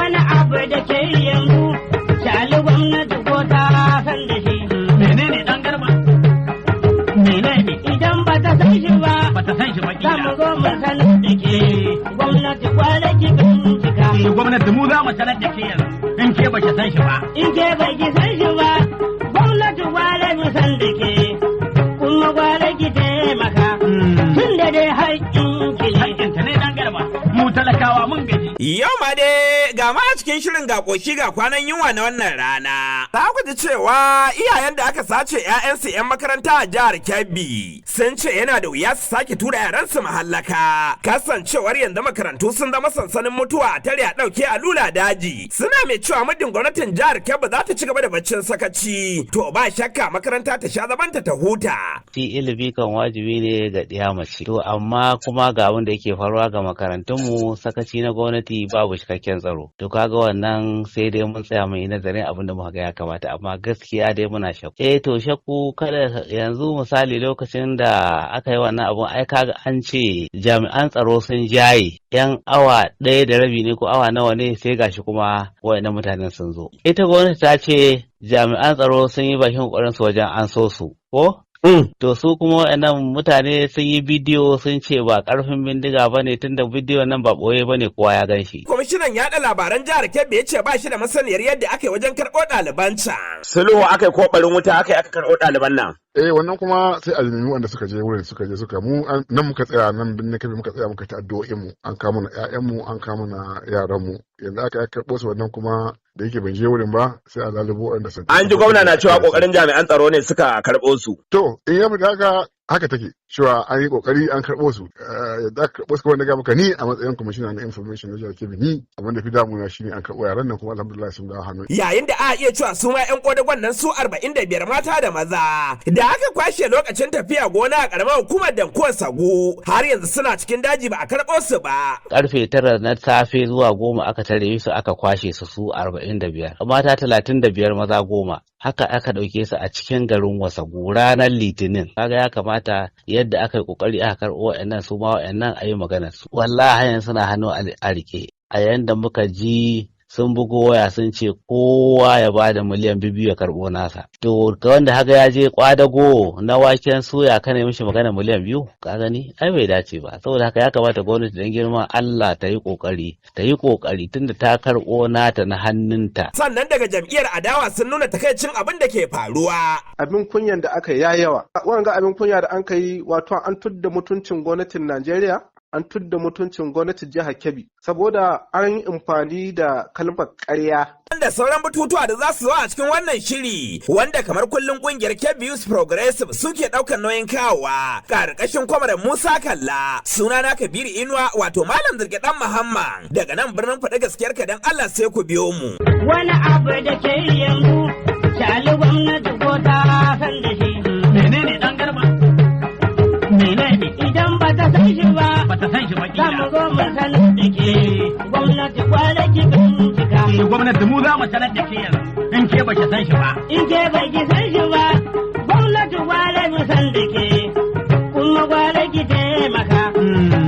wani abu da ke yanzu shali gwamnati ko ta san da shi. Menene dan garba? Menene? Idan ba ta san shi ba, kila. za mu zo mu sanar da ke gwamnati kwanaki bincika. Gwamnati mu za mu sanar da ke yanzu in ke ba ki san shi ba. In ke ba ki san shi ba, gwamnati kwale mu san da ke kuma kwale ki taimaka. Tun da dai haƙƙin ki ne. Haƙƙinta ne dan garba. Mu talakawa mun gaji. Yau ma dai ga ma cikin shirin ga koshi ga kwanan yunwa na wannan rana. Ta ku ji cewa iyayen da aka sace 'ya'yansu 'yan makaranta a jihar Kebbi sun ce yana da wuya su sake tura yaransu mahallaka. Kasancewar yanzu makarantu sun zama sansanin mutuwa a tare a ɗauke a lula daji. Suna mai cewa muddin gwamnatin jihar Kebbi za ta ci gaba da baccin sakaci. To ba shakka makaranta ta sha zabanta ta huta. Shi ilimi kan wajibi ne ga ɗiya mace. To amma kuma ga abin da yake faruwa ga makarantunmu sakaci na gwamnati babu cikakken tsaro. To kaga wannan sai dai mun tsaya mai nazarin abin da muka ga ya kamata amma gaskiya dai muna shakku. To shakku kada yanzu misali lokacin da aka yi wannan abun ai kaga an ce jami'an tsaro sun jaye yan awa 1.5 ne ko awa nawa ne sai gashi kuma wayannan mutanen sun zo. Ita gwamnati ta ce jami'an tsaro sun yi bakin kokarin su wajen an so su ko? To su kuma waɗannan mutane sun yi bidiyo sun ce ba ƙarfin bindiga ba ne tunda bidiyo nan ba ɓoye ba ne kowa ya gan shi. Kwamishinan yaɗa labaran jihar Kebbi ya ce ba shi da masaniyar yadda aka yi wajen karɓo ɗaliban can. Sulhu aka yi ko ɓarin wuta aka yi aka karɓo ɗaliban nan. Wannan kuma sai azumi wanda suka je wurin suka mu nan muka tsaya nan binne Kebbi muka tsaya muka ta addu'o'in mu an kama na ƴaƴan mu an kama na yaran mu yanzu aka karɓo su wannan kuma da yake ban je wurin ba sai a lalubo wanda sun. An ji gwamna na cewa kokarin jami'an tsaro ne suka karɓo su. To in ya mutu haka take cewa an yi kokari an karɓo su yadda aka karɓo su wanda ga maka ni a matsayin kwamishina na information na jihar Kebbi ni abin da fi damuna shine an karɓo yaran nan kuma alhamdulillah sun dawo hannu. Yayin da a iya cewa su ma 'yan kodagon nan su 45 mata da maza da aka kwashe lokacin tafiya gona a karamar hukumar Dankuwar Sagu har yanzu suna cikin daji ba a karɓo su ba. Karfe 9 na safe zuwa 10 aka tare su aka kwashe su 45 mata 35 maza 10 haka aka ɗauke su a cikin garin Wasagu ranar Litinin. Kaga ya kamata yadda aka yi kokari aka karɓo waɗannan su ma waɗannan a yi maganar su. Wallahi yanzu suna hannu a rike. A yanda muka ji sun bugo waya sun ce kowa ya ba da miliyan 2 ya karɓo nasa. To ga wanda haka ya je kwadago na waken suya kana mishi magana miliyan 2 ka gani ai bai dace ba saboda haka ya kamata gwamnati dan girman Allah ta yi kokari tunda ta karɓo nata na hannunta. Sannan daga jam'iyyar adawa sun nuna takaicin abin da ke faruwa. Abin kunyan da aka yawa. Wanga abin kunya da an kai wato an tudda mutuncin gwamnatin Najeriya. An tudda mutuncin gwamnatin jihar Kebbi saboda an yi amfani da kalmar ƙarya. Da sauran batutuwa da za su zo a cikin wannan shiri wanda kamar kullum kungiyar Kebbi Youth Progressive suke ɗaukar nauyin kawowa ƙarƙashin kwamarar Musa Kalla sunana Kabiru Inuwa wato Malam Zirge Dan Muhammad daga nan birnin faɗi gaskiyar ka dan Allah sai ku biyo mu. Wani abu da ke yanzu shali gwamnati ko ta san da shi. Menene dan garba? Menene? Idan ba ta san shi ba, kila. za mu zo mu sanar da ke gwamnati kwanaki bincika. Gwamnati mu za mu sanar da ke yanzu in ke ba ki san shi ba. In ke ba ki san shi ba, gwamnati kwale mu san da ke kuma kwale ki taimaka.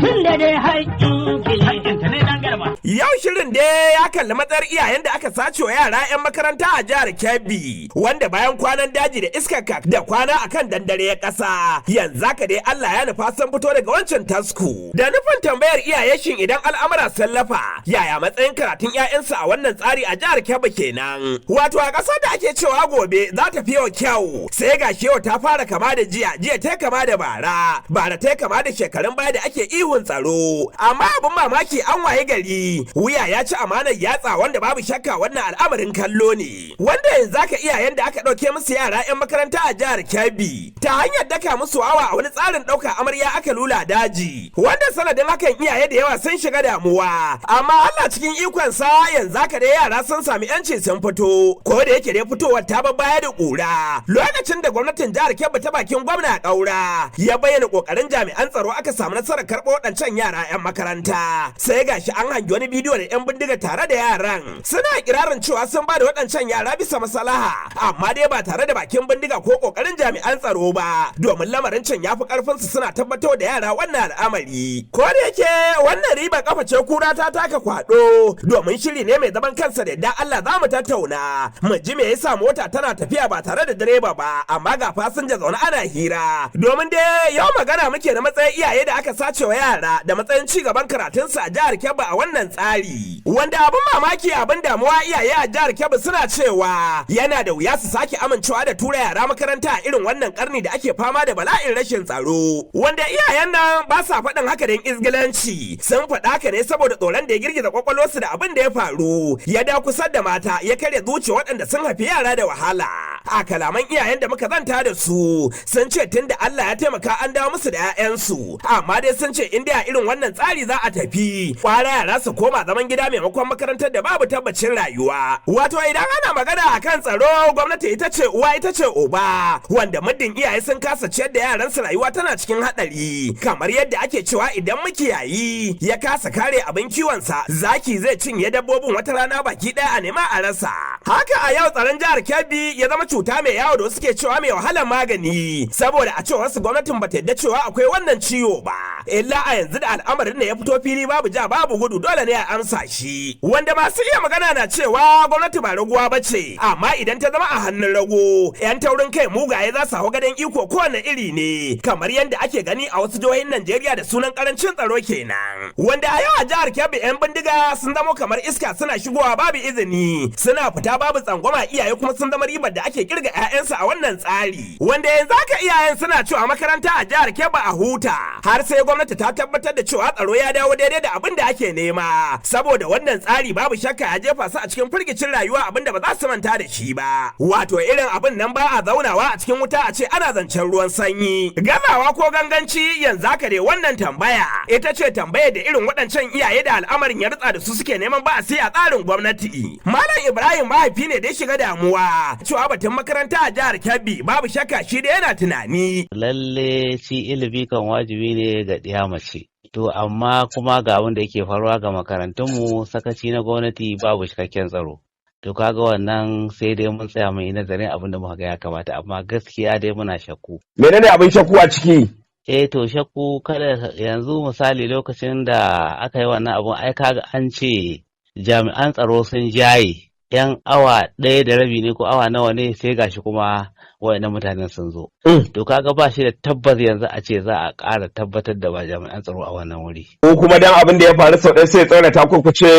Tun da dai haƙƙin ki ne. Haƙƙinta ne dan garba. Yau shirin dai ya kalli matsayar iyayen da aka sace wa yara 'yan makaranta a jihar Kebbi wanda bayan kwanan daji da iskar kak da kwana akan dandare ya ƙasa yanzu haka dai Allah ya nufa sun fito daga wancan tasku da nufin tambayar iyaye shin idan al'amura sun lafa yaya matsayin karatun 'ya'yansu a wannan tsari a jihar Kebbi kenan wato a ƙasar da ake cewa gobe za ta fi yau kyau sai ga yau ta fara kama da jiya ta kama da bara ta kama da shekarun baya da ake ihun tsaro amma abin mamaki an waye gari wuya ya ci amanar yatsa wanda babu shakka wannan al'amarin kallo ne wanda yanzu zaka iyayen da aka ɗauke musu yara 'yan makaranta a jihar Kebbi ta hanyar daka musu wawa a wani tsarin ɗauka amarya aka lula daji wanda sanadin hakan iyaye da yawa sun shiga damuwa amma Allah cikin ikon sa yanzu zaka dai yara sun sami yanci sun fito ko da yake dai fitowar ta baya da ƙura lokacin da gwamnatin jihar Kebbi ta bakin gwamna Kaura ya bayyana kokarin jami'an tsaro aka samu nasarar karɓo waɗancan yara 'yan makaranta sai gashi an hangi wani bidiyo da 'yan bindiga tare da yaran suna kirarin cewa sun ba da waɗancan yara bisa maslaha amma dai ba tare da bakin bindiga ko kokarin jami'an tsaro ba domin lamarin can yafi karfin su suna tabbatar da yara wannan al'amari ko da yake wannan riba kafa ce kura ta taka kwado domin shiri ne mai zaman kansa da yadda Allah za mu tattauna mu ji me yasa mota tana tafiya ba tare da direba ba amma ga fasinja zaune ana hira domin dai yau magana muke na matsayin iyaye da aka sace wa yara da matsayin ci gaban karatunsu a jihar Kebbi a wannan tsari wanda abin mamaki abin damuwa iyaye a jihar Kebbi suna cewa yana da wuya su sake amincewa da tura yara makaranta a irin wannan karni da ake fama da bala'in rashin tsaro wanda iyayen nan ba sa faɗin haka don izgilanci sun faɗa haka ne saboda tsoron da ya girgiza kwakwalwarsu da abin da ya faru ya da kusa da mata ya karya zuciya waɗanda sun haifi yara da wahala a kalaman iyayen da muka zanta da su sun ce tunda Allah ya taimaka an dawo musu da 'ya'yansu amma dai sun ce in dai a irin wannan tsari za a tafi kwara yara su koma zaman gida maimakon makarantar da babu tabbacin rayuwa wato idan ana magana akan tsaro gwamnati ita ce uwa ita ce uba wanda muddin iyaye sun kasa ciyar da yaransu rayuwa tana cikin hadari kamar yadda ake cewa idan makiyayi ya kasa kare abin kiwonsa zaki zai cinye dabbobin wata rana baki daya a nema a rasa haka a yau tsaron jihar Kebbi ya zama cuta mai yawo da suke cewa mai wahalar magani saboda a cewar su gwamnatin bata yadda cewa akwai wannan ciwo ba illa a yanzu da al'amarin ne ya fito fili babu ja babu gudu dole ne a amsa shi wanda masu iya magana na cewa gwamnati ba raguwa bace amma idan ta zama a hannun rago yan taurin kai mugaye za su hau gadon iko kowane iri ne kamar yadda ake gani a wasu jihohin Najeriya da sunan karancin tsaro kenan wanda a yau a jihar Kebbi yan bindiga sun zama kamar iska suna shigowa babu izini suna fita babu tsangwama iyaye kuma sun zama ribar da ake kirga 'ya'yansu a wannan tsari wanda yanzu haka iyayen suna cewa makaranta a jihar Kebbi a huta har sai gwamnati ta tabbatar da cewa tsaro ya dawo daidai da abin da ake nema saboda wannan tsari babu shakka ya jefa su a cikin firgicin rayuwa abin da ba za su manta da shi ba wato irin abin nan ba a zaunawa a cikin wuta a ce ana zancen ruwan sanyi gazawa ko ganganci yanzu haka dai wannan tambaya ita ce tambaya da irin waɗancan iyaye da al'amarin ya rutsa da su suke neman ba a sai a tsarin gwamnati malam Ibrahim mahaifi ne da ya shiga damuwa cewa batun makaranta a jihar Kebbi babu shakka shi da yana tunani lalle shi ilimi kan wajibi ne ga ɗiya mace to amma kuma ga abin da yake faruwa ga makarantunmu sakaci na gwamnati babu cikakken tsaro to kaga wannan sai dai mun tsaya mai nazarin abin da muka ga ya kamata amma gaskiya dai muna shakku menene abin shakku a ciki to shakku kada yanzu misali lokacin da aka yi wannan abun ai kaga an ce jami'an tsaro sun jaye yan awa 1.5 ne ko awa nawa ne sai gashi kuma wayannan mutanen sun zo to kaga ba shi da tabbas yanzu a ce za a ƙara tabbatar da ba jami'an tsaro a wannan wuri ko kuma dan abin da ya faru sau ɗaya sai tsorata ku ce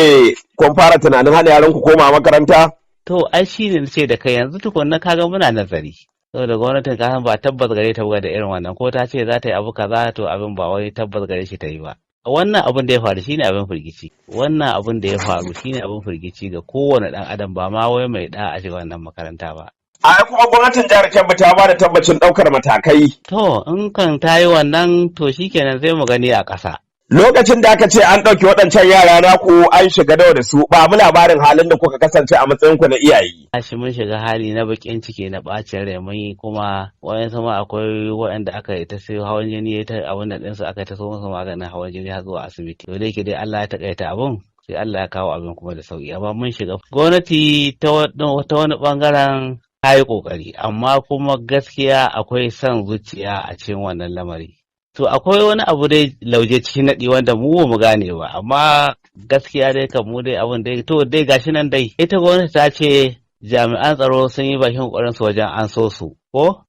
kun fara tunanin hana yaran ku koma makaranta to ai shi ne ce da kai yanzu tukunna kaga muna nazari saboda gwamnatin kasan ba tabbas gare ta da irin wannan ko ta ce za ta yi abu kaza to abin ba wai tabbas gare shi ta yi ba wannan abin da ya faru shine abin firgici wannan abin da ya faru shine abin firgici ga kowane dan adam ba ma wai mai da a shiga wannan makaranta ba ai kuma gwamnatin jihar Kebbi ta ba da tabbacin ɗaukar matakai to in kan ta yi wannan to shikenan sai mu gani a ƙasa lokacin da aka ce an ɗauki waɗancan yara naku an shiga da su ba mu labarin halin da kuka kasance a matsayinku na iyaye. Shi mun shiga hali na bakin ciki na ɓacin rai mun yi kuma wayan sama akwai waɗanda aka yi ta sayo hawan jini ta abin da ɗinsu aka yi ta so musu maganin hawan jini har zuwa asibiti. To dai ke dai Allah ya taƙaita abun sai Allah ya kawo abin kuma da sauƙi amma mun shiga. Gwamnati ta wani ɓangaren ta yi ƙoƙari amma kuma gaskiya akwai son zuciya a cikin wannan lamari. To akwai wani abu dai lauje cikin naɗi wanda mu ba mu gane ba, amma gaskiya dai kan mu dai abin dai to dai gashi nan dai. Ita gwamnati ta ce jami'an tsaro sun yi bakin ƙoƙarin su wajen an so su, ko?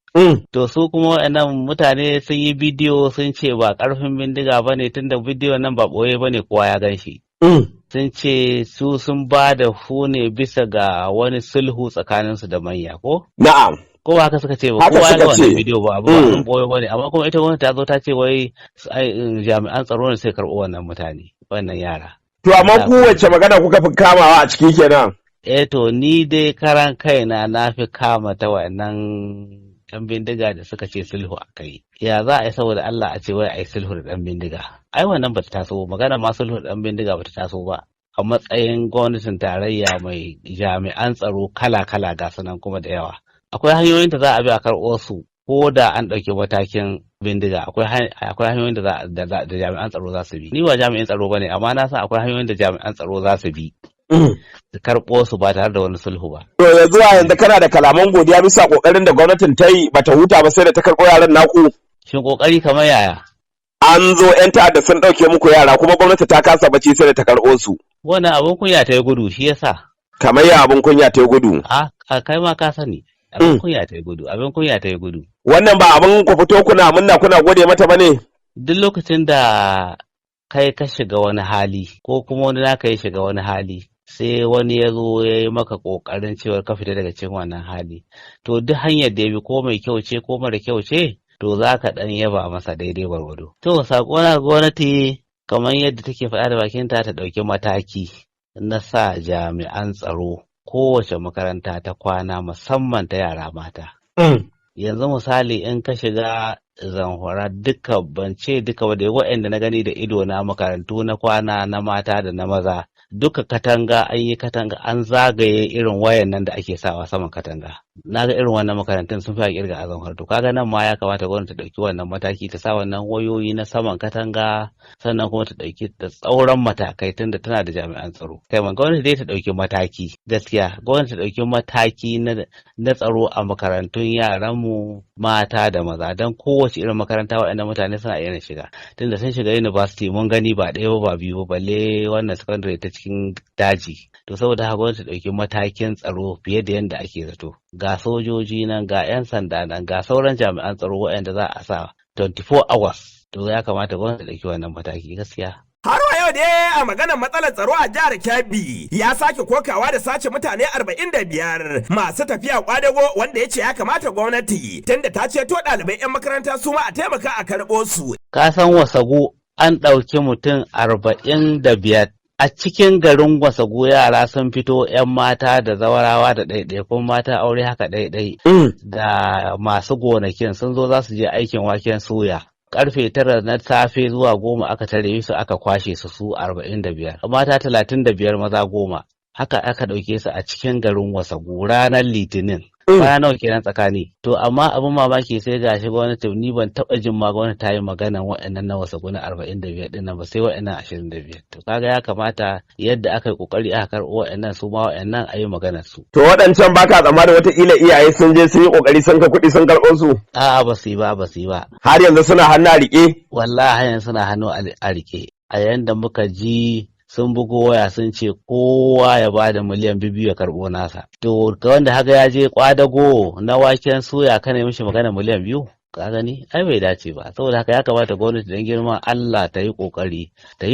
To su kuma waɗannan mutane sun yi bidiyo sun ce ba ƙarfin bindiga ba ne tunda bidiyo nan ba ɓoye ba ne kowa ya gan shi. Sun ce su sun ba da ne bisa ga wani sulhu tsakaninsu da manya, ko? Na'am. Ko ba haka suka ce ba kowa ga wannan bidiyo ba abu ba boye bane amma kuma ita gwamnati ta zo ta ce wai jami'an tsaro ne sai karɓo wannan mutane wannan yara to amma ku wacce magana kuka fi kamawa a ciki kenan to ni dai karan kaina na fi kama ta wannan ɗan bindiga da suka ce sulhu a kai ya za a yi saboda Allah a ce wai a yi sulhu da ɗan bindiga ai wannan bata taso magana ma sulhu da ɗan bindiga bata taso ba a matsayin gwamnatin tarayya mai jami'an tsaro kala-kala ga sanan kuma da yawa akwai hanyoyin da za a bi a karɓo su ko da an ɗauki matakin bindiga akwai hanyoyin da jami'an tsaro za su bi. Ni ba jami'in tsaro bane amma na san akwai hanyoyin da jami'an tsaro za su bi. Su karɓo su ba tare da wani sulhu ba. To yanzu kana da kalaman godiya bisa kokarin da gwamnatin ta yi bata huta ba sai da ta karɓo yaran naku. Shin kokari kamar yaya? An zo 'yan ta'adda sun ɗauke muku yara kuma gwamnati ta kasa bacci sai da ta karɓo su. Wannan abin kunya ta yi gudu shi yasa. Kamar ya abin kunya ta yi gudu. A kai ma ka sani. Abin kunya ta yi gudu. Wannan ba abin ku fito kuna munna kuna gode mata bane. Duk lokacin da kai ka shiga wani hali ko kuma wani naka ya shiga wani hali sai wani ya zo ya yi maka ƙoƙarin cewar ka fita daga cikin wannan hali. To duk hanyar da ya bi ko mai kyau ce ko mara kyau ce to za ka ɗan yaba masa daidai gwargwado. To saƙo na gwamnati kamar yadda take faɗa da bakinta ta ɗauki mataki na sa jami'an tsaro kowace makaranta ta kwana musamman ta yara mata. Yanzu misali in ka shiga Zamfara duka bance duka wadda waɗanda na gani da ido na makarantu na kwana na mata da na maza duka katanga an yi katanga an zagaye irin wayan nan da ake sawa saman katanga. Na ga irin wannan makarantun sun fi kirga a Zamfara. To kaga nan ma ya kamata gwamnati ta ɗauki wannan mataki ta sa wannan wayoyi na saman katanga sannan kuma ta ɗauki da tsauran matakai tunda tana da jami'an tsaro. Kai man gwamnati dai ta ɗauki mataki gaskiya gwamnati ta ɗauki mataki na tsaro a makarantun yaranmu mata da maza don kowace irin makaranta waɗannan mutane suna iya shiga tunda sun shiga university mun gani ba ɗaya ba biyu balle wannan secondary ta cikin daji. To saboda haka gwamnati ta ɗauki matakin tsaro fiye da yadda ake zato. Ga sojoji nan ga 'yan sanda nan ga sauran jami'an tsaro waɗanda za a sa 24 hours. To ya kamata gwamnati ta ɗauki wannan mataki gaskiya. Har wa yau dai a maganar matsalar tsaro a jihar Kebbi ya sake kokawa da sace mutane 45 masu tafiya kwadago wanda ya ce ya kamata gwamnati tunda ta ceto ɗalibai 'yan makaranta su ma a taimaka a karɓo su. Ka san Wasagu an ɗauki mutum 45 a cikin garin Wasagu yara sun fito 'yan mata da zawarawa da ɗaiɗaikun mata aure haka ɗaiɗai da masu gonakin sun zo za su je aikin waken soya. Karfe 9 na safe zuwa 10 aka tare su aka kwashe su 45 mata 35 maza 10 haka aka ɗauke su a cikin garin Wasagu ranar Litinin. Kwana nawa kenan tsakani. To amma abin mamaki sai gashi gwamnati ni ban taɓa jin ma gwamnati ta yi maganan waɗannan na Wasagu na 45 ɗin nan ba sai waɗannan 25. To kaga ya kamata yadda aka yi kokari aka karɓo waɗannan su ma waɗannan a yi maganar su. To waɗancan baka tsammanin wataƙila iyaye sun je sun yi kokari sun ka kuɗi sun karɓo su. A'a ba su yi ba Har yanzu suna hannu a riƙe. Wallahi har yanzu suna hannu a riƙe. A yayin da muka ji sun bugo waya sun ce kowa ya ba da miliyan 2 ya karɓo nasa. To ga wanda haka ya je kwadago na waken suya kana mishi magana miliyan 2 ka gani ai bai dace ba saboda haka ya kamata gwamnati don girman Allah ta yi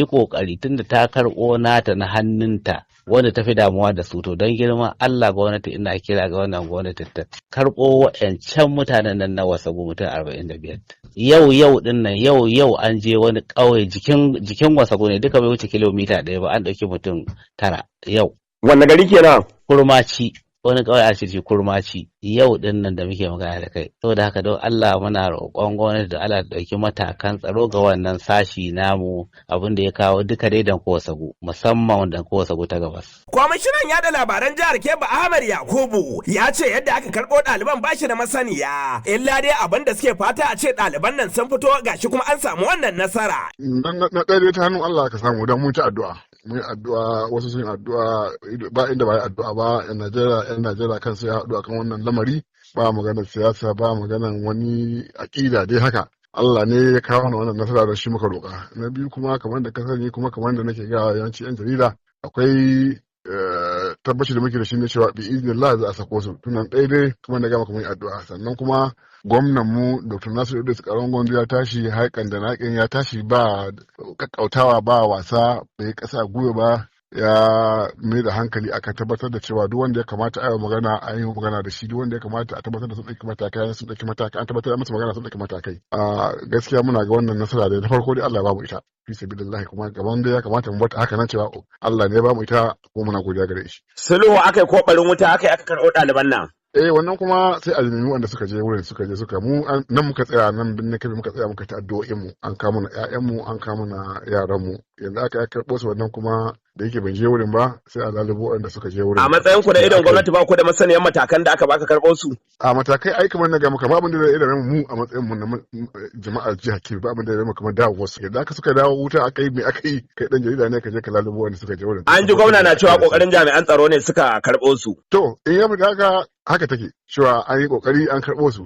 kokari tunda ta karɓo nata na hannunta wanda ta fi damuwa da su to don girman Allah gwamnati ina kira ga wannan gwamnati ta karɓo wa'ancan mutanen nan na Wasagu mutum 45. Yau din nan yau an je wani ƙauye jikin Wasagu ne duka bai wuce kilomita 1 ba an ɗauki mutum 9 yau. Wanne gari kenan? Kurmaci. Wani kawai a cikin Kurmaci yau din nan da muke magana da kai saboda haka don Allah muna roƙon gwamnati da Allah da ɗauki matakan tsaro ga wannan sashi namu abin da ya kawo duka dai dan Wasagu musamman dan Wasagu ta gabas. Kwamishinan yaɗa labaran jihar Kebbi Ahmad Yakubu ya ce yadda aka karɓo ɗaliban bashi da masaniya illa dai abin da suke fata a ce ɗaliban nan sun fito gashi kuma an samu wannan nasara. Na ɗaya ta hannun Allah ka samu don mun ci addu'a. Mun addu'a wasu sun addu'a ba inda ba yi addu'a ba yan Najeriya kansu ya haɗu akan wannan lamari ba maganar siyasa ba maganar wani aƙida dai haka Allah ne ya kawo wannan nasara da shi muka roƙa. Na biyu kuma kamar da ka sani kuma kamar da nake ga yawanci yan jarida akwai tabbaci da muke da shi ne cewa bi iznillah za a sako su tunan ɗaya dai kuma da gama kuma yi addu'a sannan kuma gwamnan mu Dr. Nasiru Idris Karon Gondo ya tashi haikan da naƙin ya tashi ba kakkautawa ba wasa bai kasa gwiwa ba ya mai da hankali akan tabbatar da cewa duk wanda ya kamata a yi magana a yi magana da shi duk wanda ya kamata a tabbatar da sun ɗauki matakai sun ɗauki matakai an tabbatar da masa magana sun ɗauki matakai a gaskiya muna ga wannan nasara da na farko dai Allah ya bamu ita fi sabilillahi kuma gaban da ya kamata mu bata haka nan cewa Allah ne ya bamu ita kuma muna godiya gare shi. Sulhu akai ko barin wuta akai aka karɓo ɗaliban nan. wannan kuma sai a nemi wanda suka je wurin suka je suka mu nan muka tsaya nan bin kabi muka tsaya muka ta addu'o'in mu an kama na ƴaƴan mu an kama na yaran mu yanzu aka karɓo su wannan kuma da yake ban je wurin ba sai a lalubo wanda suka je wurin. A matsayin ku da idan gwamnati ba ku da masaniyan matakan da aka baka karɓo su? A matakai ai kamar na ga maka babu da zai mu a matsayin mu na jama'ar jihar Kebbi babu da zai maka kamar dawo wasu yadda aka suka dawo wuta aka yi me aka yi kai dan jarida ne ka je ka lalubo wanda suka je wurin. An ji gwamna na cewa kokarin jami'an tsaro ne suka karɓo su. To in ya fita haka take cewa an yi kokari an karɓo su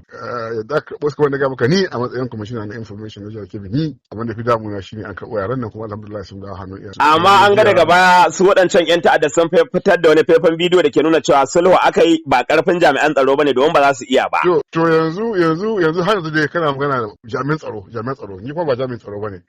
yadda aka karɓo su kamar na ga maka ni a matsayin kwamishina na information na jihar Kebbi ni abin da fi damuna shine an karɓo yaran nan kuma alhamdulillah sun dawo hannun iyasu. Amma an ga daga baya su waɗancan 'yan ta'adda sun fitar da wani faifan bidiyo da ke nuna cewa sulhu aka yi ba karfin jami'an tsaro bane domin ba za su iya ba. To yanzu har yanzu dai kana magana da jami'an tsaro ni kuma ba jami'an tsaro bane.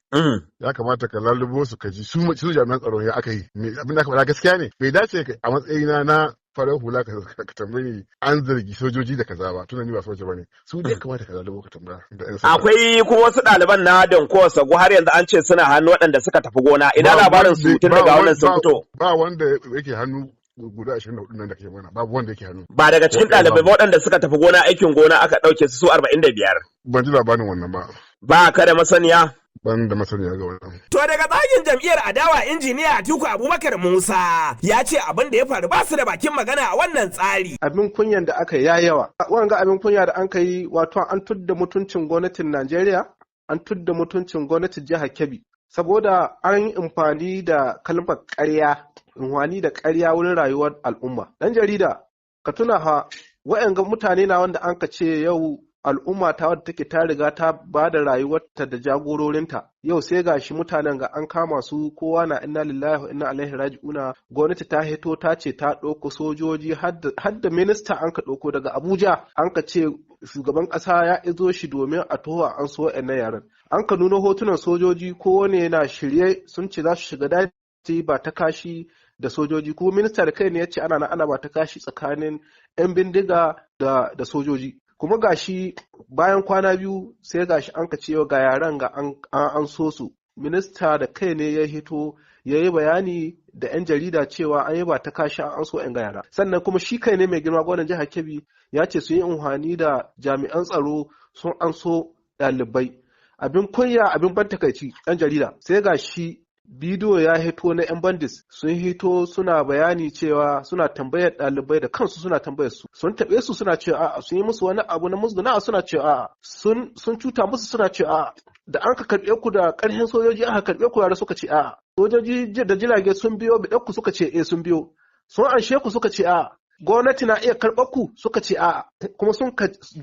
Ya kamata ka lalubo su ka ji su jami'an tsaro ya aka yi abin da aka faɗa gaskiya ne bai dace a matsayina na farar hula ka tambayi an zargi sojoji da kaza ba tunan ni ba soja bane su dai kamata ka lalubo ka tambaya da yan sanda. Akwai kuma wasu ɗaliban na Danko Sagu har yanzu an ce suna hannu waɗanda suka tafi gona ina labarin su tun daga wannan sun fito. Ba wanda yake hannu guda 24 nan da ke mana babu wanda yake hannu. Ba daga cikin ɗalibai waɗanda suka tafi gona aikin gona aka ɗauke su 45. Ban ji labarin wannan ba. Ba ka da masaniya? Ban da masaniya ga wannan. To daga tsagin jam'iyyar adawa injiniya Atiku Abubakar Musa ya ce abin da ya faru ba su da bakin magana a wannan tsari. Abin kunyan da aka yi ya yawa. Wanga abin kunya da an kai wato an tudda mutuncin gwamnatin Najeriya, an tudda mutuncin gwamnatin jihar Kebbi. Saboda an yi amfani da kalmar ƙarya, amfani da ƙarya wurin rayuwar al'umma. Dan jarida, ka tuna wa'anga mutane na wanda an ka ce yau al'umma ta wadda take ta riga ta ba da rayuwarta da jagororinta yau sai gashi mutanen ga an kama su kowa na inna lillahi wa inna ilaihi raji'una gwamnati ta hito ta ce ta ɗauko sojoji har da minista an ka ɗauko daga Abuja an ka ce shugaban ƙasa ya izo shi domin a towa an so wa'annan yaran an ka nuna hotunan sojoji kowane na shirye sun ce za su shiga daji ba ta kashi da sojoji kuma minista da kai ne ya ce ana ba ta kashi tsakanin 'yan bindiga da sojoji kuma gashi bayan kwana biyu sai gashi an ka cewa ga yaran ga an so su minista da kai ne ya hito ya yi bayani da 'yan jarida cewa an yi ba ta kashi an so 'yan yara sannan kuma shi kai ne mai girma gwamnan jihar Kebbi ya ce su yi amfani da jami'an tsaro sun an so ɗalibai abin kunya abin ban takaici 'yan jarida sai gashi bidiyo ya hito na 'yan bandis sun hito suna bayani cewa suna tambayar ɗalibai da kansu suna tambayar su sun taɓe su suna cewa a'a sun yi musu wani abu na musguna suna cewa a'a sun cuta musu suna cewa a'a da an ka karɓe ku da ƙarfin sojoji aka karɓe ku yara suka ce a'a sojoji da jirage sun biyo biɗar ku suka ce sun biyo sun anshe ku suka ce a'a gwamnati na iya karɓar ku suka ce a'a kuma sun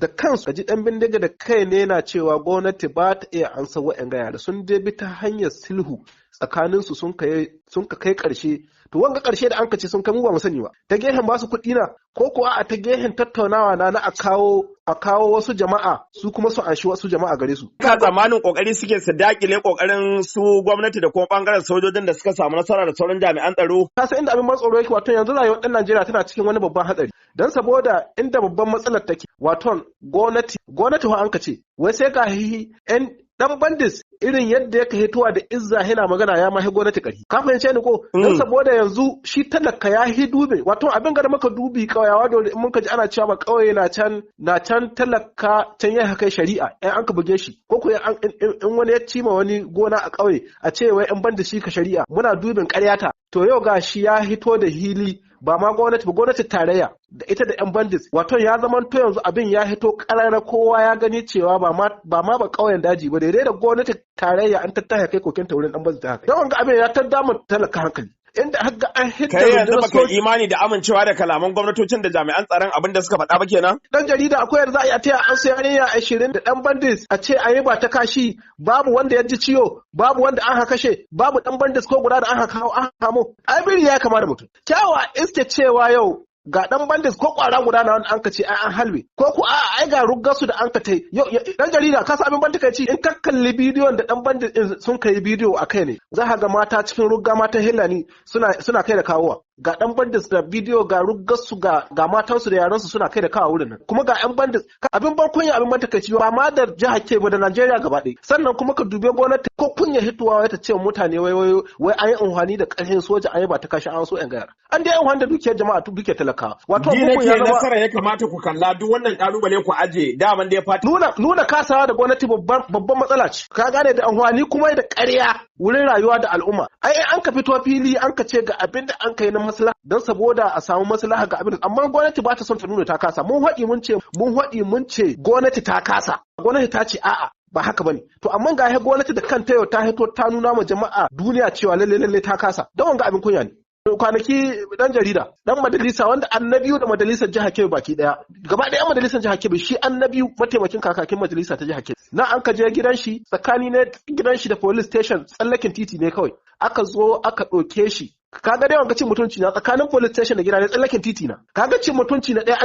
da kansu ji ɗan bindiga da kai ne na cewa gwamnati ba ta iya ansa wa'yan yara sun dai bi ta hanyar sulhu tsakaninsu sun ka kai ƙarshe to wanga ƙarshe da an ka ce sun kai mu ba mu sani ba ta gehen ba su kuɗi na ko kuwa a ta gehen tattaunawa na a kawo wasu jama'a su kuma su anshi wasu jama'a gare su. Ka tsammanin kokari suke su dakile kokarin su gwamnati da kuma bangaren sojojin da suka samu nasara da sauran jami'an tsaro. Ka san inda abin matsaro yake wato yanzu rayuwar ɗan Najeriya tana cikin wani babban hatsari dan saboda inda babban matsalar take wato gwamnati ho an ka ce wai sai ka dan bandis irin yadda ya hitowa da izza yana magana ya mahi gwamnati ƙarfi. Ka fahimce ni ko? Don saboda yanzu shi talaka ya hi dube wato abin ga da muka dubi ƙauyawa da in muka ji ana cewa ƙauye na can talaka can ya kai shari'a in an ka buge shi ko in wani ya cima wani gona a ƙauye a ce wai in bandis shi ka shari'a muna dubin ƙaryata. To yau ga shi ya hito da hili ba ma gwamnati ba gwamnati tarayya da ita da 'yan bandits wato ya zama to yanzu abin ya hito karara kowa ya gani cewa ba ma ƙauyen daji ba daidai da gwamnati tarayya an tattaya kai kokinta wurin ɗan bandits haka don ga abin ya taddama talaka hankali inda haka an hidda kai yanzu baka imani da amincewa da kalaman gwamnatocin da jami'an tsaron abin da suka faɗa ba kenan dan jarida akwai yadda za a yi a taya an sai yarinya 20 da ɗan bandits a ce a yi ba ta kashi babu wanda ya ji ciwo babu wanda an kashe babu ɗan bandits ko guda da an kamo ai biri ya kama da mutum kyawa iske cewa yau ga dan bandits ko kwara guda na wanda an ka ce an halbe ko ku ai ga ruggasu da an ka tai dan jarida ka san abin ban takeici in ka kalli bidiyon da dan bandits sun kai bidiyo akai ne za ka ga mata cikin rugga mata hillani suna kai da kawowa ga dan bandits da bidiyo ga ruggasu ga matansu da yaransu suna kai da kawo wurin nan kuma ga yan bandits abin ban kunya abin ban takeici ba ma da jihar Kebbi da Najeriya gaba ɗaya sannan kuma ka dube gwamnati ko kunya hituwa ta ce mutane wai an yi amfani da ƙarfin soja an yi ba ta kashi an so yan gayar an dai amfani da dukiyar jama'a dukiyar talakawa. Wato ni nake nasara ya kamata ku kalla duk wannan kalubale ku aje daman da ya fati. Nuna kasawa da gwamnati babban matsala ce. Ka gane da amfani kuma da ƙarya wurin rayuwa da al'umma. Ai an ka fito fili an ka ce ga abin da an kai na maslaha don saboda a samu maslaha ga abin amma gwamnati ba ta son ta nuna ta kasa. Mun haɗi mun ce gwamnati ta kasa. Gwamnati ta ce a'a ba haka bane. To amma ga gwamnati da kanta yau ta hito ta nuna ma jama'a duniya cewa lalle ta kasa. Don wanga abin kunya ne. Kwanaki dan jarida dan majalisa wanda annabiyu da majalisar jihar Kebbi baki daya gaba ɗaya majalisar jihar Kebbi shi annabiyu mataimakin kakakin majalisa ta jihar Kebbi na an ka je gidan shi tsakani ne gidan shi da police station tsallakin titi ne kawai aka zo aka ɗauke shi kaga dai wanga cin mutunci na tsakanin police station da gida ne tsallakin titi na kaga cin mutunci na ɗaya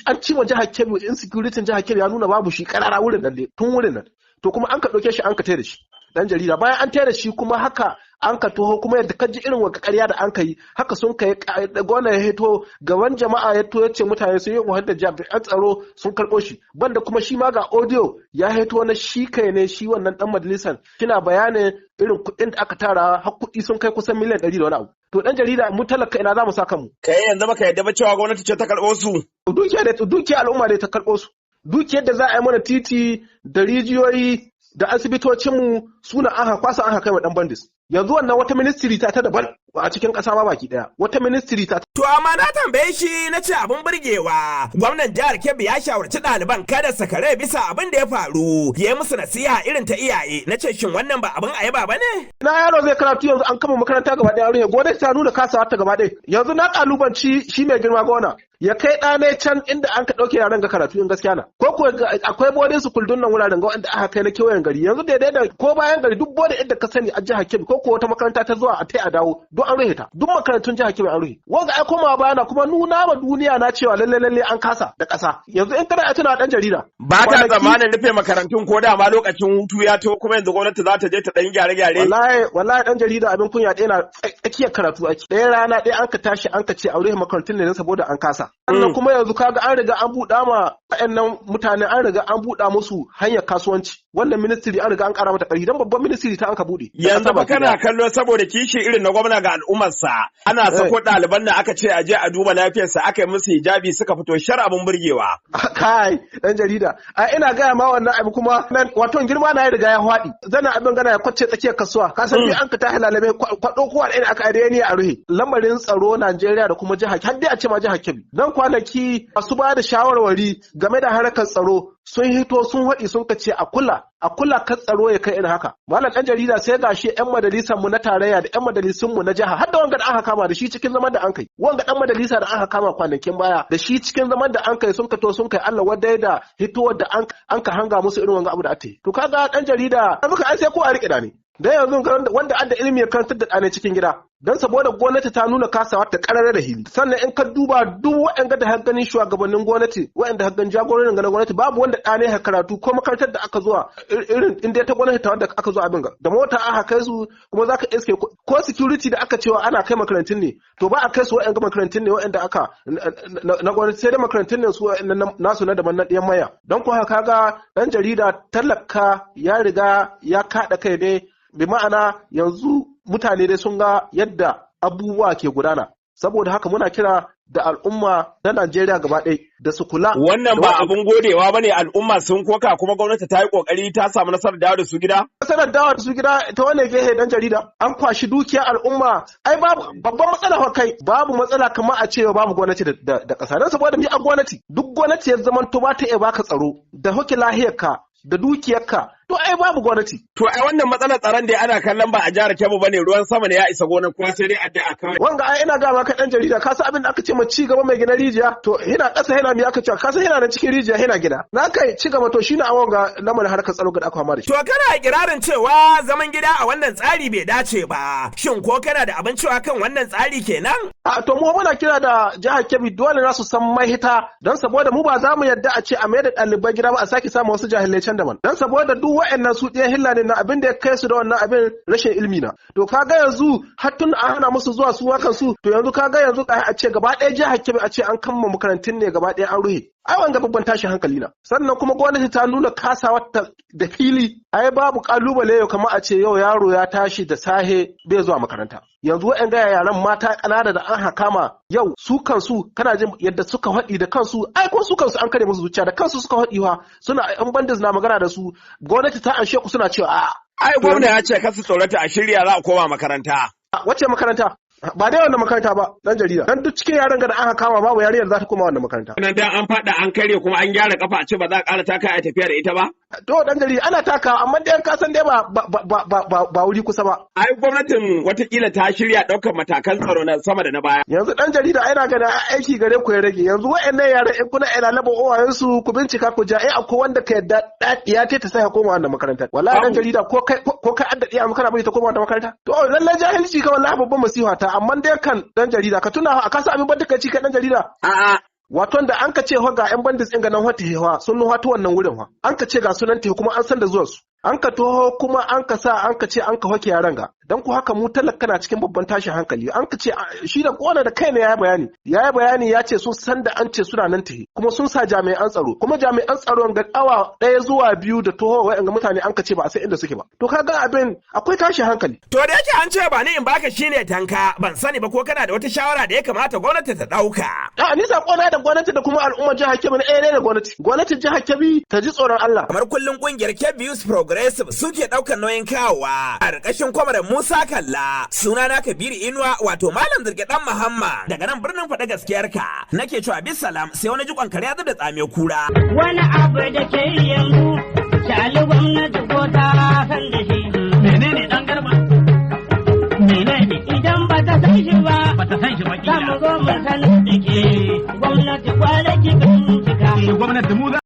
an ci ma jihar Kebbi insecurity jihar Kebbi ya nuna babu shi karara wurin nan tun wurin nan to kuma an ka ɗauke shi an ka tare da shi dan jarida bayan an tare da shi kuma haka an ka toho kuma yadda ka ji irin waka ƙarya da an ka yi haka sun kai gona ya hito gaban jama'a ya to ya ce mutane sun yi wahar da jami'an tsaro sun karɓo shi banda kuma shi ma ga audio ya hito na shi kai ne shi wannan dan majalisar kina bayanin irin kuɗin da aka tara har kuɗi sun kai kusan miliyan 100 da wani abu to dan jarida mu talaka ina za mu saka mu kai yanzu baka yadda ba cewa gwamnati ce ta karɓo su dukiya al'umma ne ta karɓo su dukiyar da za a yi mana titi da rijiyoyi da asibitocinmu suna an kwasa an kai wa dan bandis yanzu wannan wata ministry ta daban a cikin ƙasa ma baki ɗaya wata ministry ta. To amma na tambaye shi na ce abin burgewa gwamnan jihar Kebbi ya shawarci ɗaliban kada sakare bisa abin da ya faru ya yi musu nasiha irin ta iyaye na ce shin wannan ba abin ayaba ba ne. Na yaro zai karatu yanzu an kama makaranta gaba ɗaya ruhe gwamnati ta nuna kasawa ta gaba ɗaya yanzu na ƙalubanci shi mai girma gona ya kai ɗane can inda an ka ɗauke yaran ga karatu in gaskiya na ko ko akwai bodin su kuldun nan wuraren ga wanda aka kai na kewayen gari yanzu daidai da ko bayan gari duk bodin inda ka sani a jihar Kebbi ko wata makaranta ta zuwa a tai a dawo duk an ruhe ta duk makarantun jihar Kebbi an ruhe wanda ai komawa bayana kuma nuna ma duniya na cewa lalle an kasa da ƙasa yanzu in kana tuna dan jarida ba ka zamanin rufe makarantun ko da ma lokacin hutu ya to kuma yanzu gwamnati za ta je ta dan gyare wallahi dan jarida abin kunya ɗaya na tsakiyar karatu ake ɗaya rana ɗaya an ka tashi an ka ce a ruhe makarantun ne saboda an kasa sannan kuma yanzu kaga an riga an buɗa ma waɗannan mutane an riga an buɗa musu hanyar kasuwanci wannan ministry an riga an ƙara mata ƙarfi dan babban ministry ta an ka buɗe yanzu ba kana kallo saboda kishi irin na gwamna ga al'ummarsa ana sako ɗaliban da aka ce a je a duba lafiyarsa aka yi musu hijabi suka fito shar abin burgewa kai dan jarida a ina gaya ma wannan abu kuma wato girma na ya riga ya faɗi zana abin gana ya kwace tsakiyar kasuwa ka san an ka ta halalabe kwado kowa da aka aire ni a ruhe lamarin tsaro Najeriya da kuma jihar har dai a ce ma jihar Kebbi dan kwanaki masu ba da shawarwari game da harkar tsaro sun hito sun haɗi sun kace a kula kan tsaro ya kai irin haka malam ɗan jarida sai gashi ƴan majalisar mu na tarayya da ƴan majalisun mu na jiha har da wanga da aka kama da shi cikin zaman da an kai wanga ɗan majalisa da aka kama kwanakin baya da shi cikin zaman da an kai sun kato sun kai Allah wadai da hitowar da an ka hanga musu irin wanga abu da ate to kaga ɗan jarida muka ai sai ko a riƙe da ne dan yanzu wanda adda ilimi ya karantar da ɗane cikin gida don saboda gwamnati ta nuna kasawa ta karara da hili sannan in ka duba duk waɗanda da har ganin shugabannin gwamnati waɗanda har ganin jagororin ganin gwamnati babu wanda ɗane ya karatu ko makarantar da aka zuwa irin inda ta gwamnati ta wanda aka zo abin ga da mota aka kai su kuma zaka iske ko security da aka cewa ana kai makarantun ne to ba a kai su waɗanda makarantun ne waɗanda aka na gwamnati sai da makarantun ne su nasu na daban na ɗiyan maya don ko haka ga ɗan jarida talaka ya riga ya kaɗa kai ne bi ma'ana yanzu mutane dai sun ga yadda abubuwa ke gudana saboda haka muna kira da al'umma na Najeriya gaba ɗaya da su kula. Wannan ba abun godewa ba ne al'umma sun koka kuma gwamnati ta yi ƙoƙari ta samu nasarar dawo da su gida? Nasarar dawo da su gida ta wane gehe dan jarida an kwashi dukiyar al'umma ai babu babban matsala kai babu matsala kamar a cewa babu gwamnati da ƙasa don saboda mi a gwamnati duk gwamnati ya zama to ba ta iya baka tsaro da hukin lahiyarka da dukiyarka to ai babu gwamnati. To ai wannan matsalar tsaron da ana kallon ba a jihar Kebbi bane ruwan sama ne ya isa gonar kuma sai dai addu'a kawai. Wanga ai ina ga maka dan jarida ka san abin da aka ce ma ci gaba mai gina rijiya to yana ƙasa yana mi aka ce ka san yana nan cikin rijiya yana gina. Na kai ci gaba to shine a wanga lamarin harkar tsaro ga aka fama da shi. To kana kirarin cewa zaman gida a wannan tsari bai dace ba. Shin ko kana da abin cewa kan wannan tsari kenan? A to mu muna kira da jihar Kebbi dole na su san mahita don saboda mu ba za mu yarda a ce a mai da ɗalibai gida ba a sake samu wasu jahilai can daban. Don saboda duk waɗannan su ɗaya hilla ne na abin da ya kai su da wannan abin rashin ilimi na. To kaga yanzu har tun an hana musu zuwa su wakan su to yanzu kaga yanzu a ce gaba ɗaya jihar Kebbi a ce an kama makarantun ne gaba ɗaya an ruhe. ai wanga babban tashin hankali na. Sannan kuma gwamnati ta nuna kasawa da fili, ai babu kalubale yau kamar a ce yau yaro ya tashi da sahe bai zuwa makaranta. Yanzu wa'yan gaya yaran mata ƙanana da an hakama yau su kansu kana jin yadda suka haɗi da kansu, ai ko su kansu an kare musu zuciya da kansu suka haɗi wa suna yan bandis na magana da su, gwamnati ta anshe ku suna cewa a'a. Ai gwamna ya ce kasu tsorata a shirya za a koma makaranta. Wace makaranta? Ba dai wannan makaranta ba dan jarida. Dan duk cikin yaran da aka kama babu yariyar za ta koma wannan makaranta. Nan dan an faɗa an karye kuma an gyara kafa a ce ba za a ƙara taka a tafiya da ita ba? To dan jarida ana takawa amma dai ka san dai ba wuri kusa ba. Ai gwamnatin watakila ta shirya ɗaukar matakan tsaro na sama da na baya. Yanzu dan jarida ai na gani aiki gare ku ya rage. Yanzu wa'annan yaran in kuna ina laba uwayen su ku bincika ku ja akwai wanda ka yadda ya ta sai ka koma wannan makarantar. Wallahi dan jarida ko kai addadi a makaranta bai ta koma wannan makaranta. To lallai jahilci ka wallahi babban masifa ta amma dai kan dan jarida ka tuna a kasa abin banda ci kai dan jarida. A'a. Wato da an ka ce ga yan bandits ɗin ganin wata hewa sun nuhatu wannan wurin wa. An ka ce ga sunan tehu kuma an san da zuwan su. An ka toho kuma an ka sa an ka ce an ka hoke yaran ga. Dan ku haka mu talaka na cikin babban tashin hankali. An ka ce shi da kona da kai ne yayi bayani. Yayi bayani ya ce sun san da an ce suna nan tehi kuma sun sa jami'an tsaro. Kuma jami'an tsaro ga awa 1 zuwa 2 da toho wa'anga mutane an ka ce ba a san inda suke ba. To kaga abin akwai tashin hankali. To da yake an ce ba ni in baka shine tanka, ban sani ba ko kana da wata shawara da ya kamata gwamnati ta dauka. Ni sakona da gwamnati da kuma al'ummar jihar Kebbi ne da gwamnati. Gwamnatin jihar Kebbi ta ji tsoron Allah. Kamar kullun kungiyar Kebbi Youth Progressive suke daukar nauyin kawowa a ƙarƙashin kwamarar Musa Kalla. Sunana Kabiru Inuwa wato Malam Zirge Dan Muhammad daga nan birnin faɗa gaskiyarka. Nake cewa bisalam sai wani jikon kare ya da tsame kura. Wani abu da ke yanzu shali gwamnati ko ta san da shi. Menene dan garba? Menene? Idan ba ta san shi ba. Ba ta san shi ba kila. Za mu zo mu sanar da ke gwamnati kwanaki bincika. Gwamnati mu